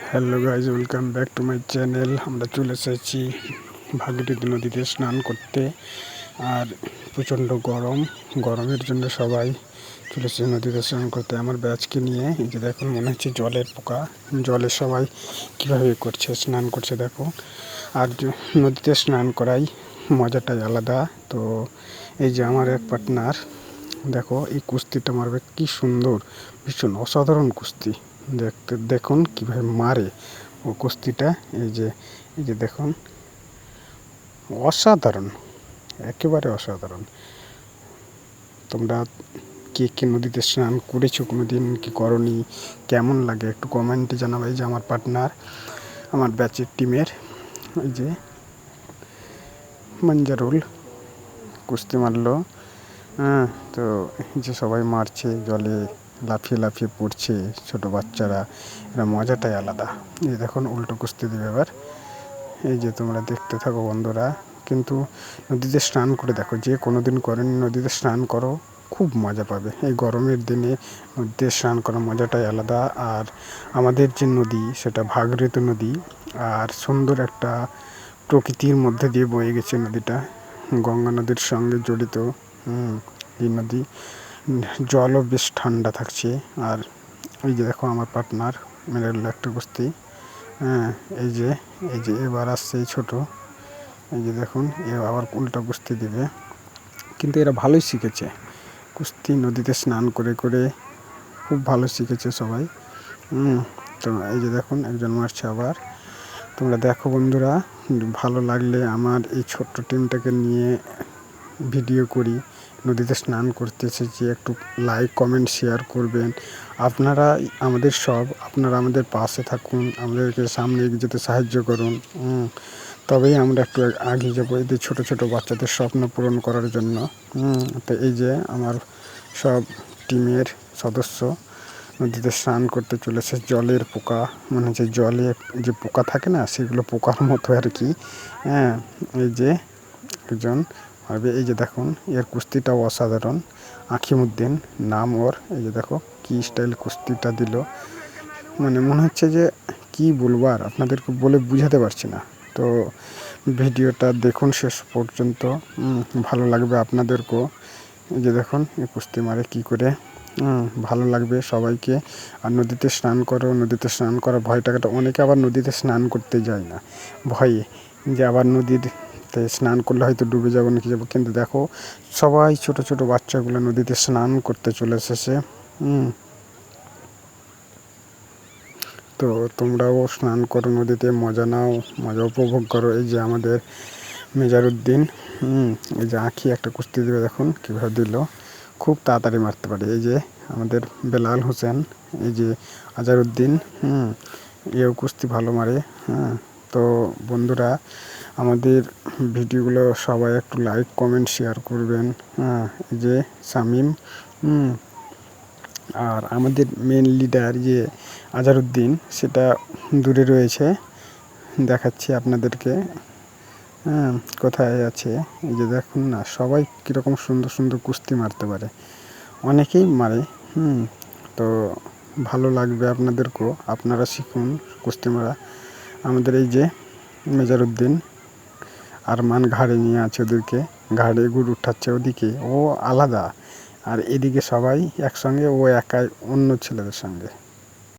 Hello guys, welcome back to my channel. আমরা চলে এসেছি ভাগীরথী নদীতে স্নান করতে। আর প্রচণ্ড গরমের জন্য সবাই চলে এসেছে নদীতে স্নান করতে আমার ব্যাচকে নিয়ে। এই যে দেখুন, মনে হচ্ছে জলের পোকা। জলে সবাই কীভাবে করছে, স্নান করছে দেখো। আর নদীতে স্নান করাই মজাটাই আলাদা। তো এই যে আমার এক পার্টনার, দেখো এই কুস্তিটা মারবে, কি সুন্দর, ভীষণ অসাধারণ কুস্তি। দেখুন কিভাবে মারে ও কুস্তিটা। এই যে দেখুন, অসাধারণ, একেবারে অসাধারণ। তোমরা কে নদীতে স্নান করেছো কোনোদিন, কি করনি, কেমন লাগে একটু কমেন্টে জানাবে। এই যে আমার পার্টনার, আমার ব্যাচের টিমের, এই যে মঞ্জারুল কুস্তি মারলো। তো যে সবাই মারছে, জলে লাফিয়ে লাফিয়ে পড়ছে ছোট বাচ্চারা, এরা মজাটাই আলাদা। এই দেখুন উল্টো কুস্তি দেবে এবার। এই যে তোমরা দেখতে থাকো বন্ধুরা। কিন্তু নদীতে স্নান করে দেখো, যে কোনো দিন করেন নদীতে স্নান করো, খুব মজা পাবে। এই গরমের দিনে নদীতে স্নান করার মজাটাই আলাদা। আর আমাদের যে নদী, সেটা ভাগীরথী নদী। আর সুন্দর একটা প্রকৃতির মধ্যে দিয়ে বয়ে গেছে নদীটা, গঙ্গা নদীর সঙ্গে জড়িত। এই নদী, জলও বেশ ঠান্ডা থাকছে। আর এই যে দেখো আমার পার্টনার মেরে একটা কুস্তি। এই যে এবার আসছে এই ছোটো, এই যে দেখুন, এ আবার উল্টা কুস্তি দিবে। কিন্তু এরা ভালোই শিখেছে কুস্তি, নদীতে স্নান করে করে খুব ভালো শিখেছে সবাই। তো এই যে দেখুন একজন মারছে আবার। তোমরা দেখো বন্ধুরা, ভালো লাগলে আমার এই ছোট্ট টিমটাকে নিয়ে ভিডিও করি, নদীতে স্নান করতে এসেছি, একটু লাইক কমেন্ট শেয়ার করবেন। আপনারা আমাদের সব, আপনারা আমাদের পাশে থাকুন, আমাদেরকে সামনে এগিয়ে যেতে সাহায্য করুন। তবেই আমরা একটু এগিয়ে যাবো এদের ছোটো ছোটো বাচ্চাদের স্বপ্ন পূরণ করার জন্য। তো এই যে আমার সব টিমের সদস্য নদীতে স্নান করতে চলেছে। জলের পোকা, মানে যে জলে যে পোকা থাকে না, সেগুলো পোকার মতো আর কি। এই যে একজন হবে, এই যে দেখুন এর কুস্তিটাও অসাধারণ। আখিমুদ্দিন নাম ওর। এই যে দেখো কি স্টাইল কুস্তিটা দিল, মানে মনে হচ্ছে যে কি বলবো, আর আপনাদেরকে বলে বুঝাতে পারছি না। তো ভিডিওটা দেখুন শেষ পর্যন্ত, ভালো লাগবে আপনাদেরকেও। এই যে দেখুন এই কুস্তি মারে কী করে, ভালো লাগবে সবাইকে। আর নদীতে স্নান করো, নদীতে স্নান করা ভয়টাকে, অনেকে আবার নদীতে স্নান করতে যায় না ভয়ে, যে আবার নদীতে স্নান করলে হয়তো ডুবে যাবো নাকি যাবো। কিন্তু দেখো সবাই ছোট ছোট বাচ্চাগুলো নদীতে স্নান করতে চলে এসেছে। তো তোমরাও স্নান করো নদীতে, মজা নাও, মজা উপভোগ করো। এই যে আমাদের মেজারুদ্দিন, এই যে আঁখি একটা কুস্তি দেবে, দেখুন কীভাবে দিল, খুব তাড়াতাড়ি মারতে পারে। এই যে আমাদের বেলাল হোসেন, এই যে আজারউদ্দিন, এও কুস্তি ভালো মারে। তো বন্ধুরা, আমাদের ভিডিওগুলো সবাই একটু লাইক কমেন্ট শেয়ার করবেন। এই যে শামীম, আর আমাদের মেন লিডার যে আজারউদ্দিন, সেটা দূরে রয়েছে, দেখাচ্ছি আপনাদেরকে। কোথায় আছে, এই যে দেখুন না, সবাই কীরকম সুন্দর সুন্দর কুস্তি মারতে পারে, অনেকেই মারে। তো ভালো লাগবে আপনাদেরকেও, আপনারা শিখুন কুস্তি মারা। আমাদের এই যে মেজারউদ্দিন আরমান ঘাড়ে নিয়ে আছে, ওদেরকে ঘাড়ে গুড় উঠাচ্ছে, ওদিকে ও আলাদা, আর এদিকে সবাই একসঙ্গে, ও একাই অন্য ছেলেদের সঙ্গে।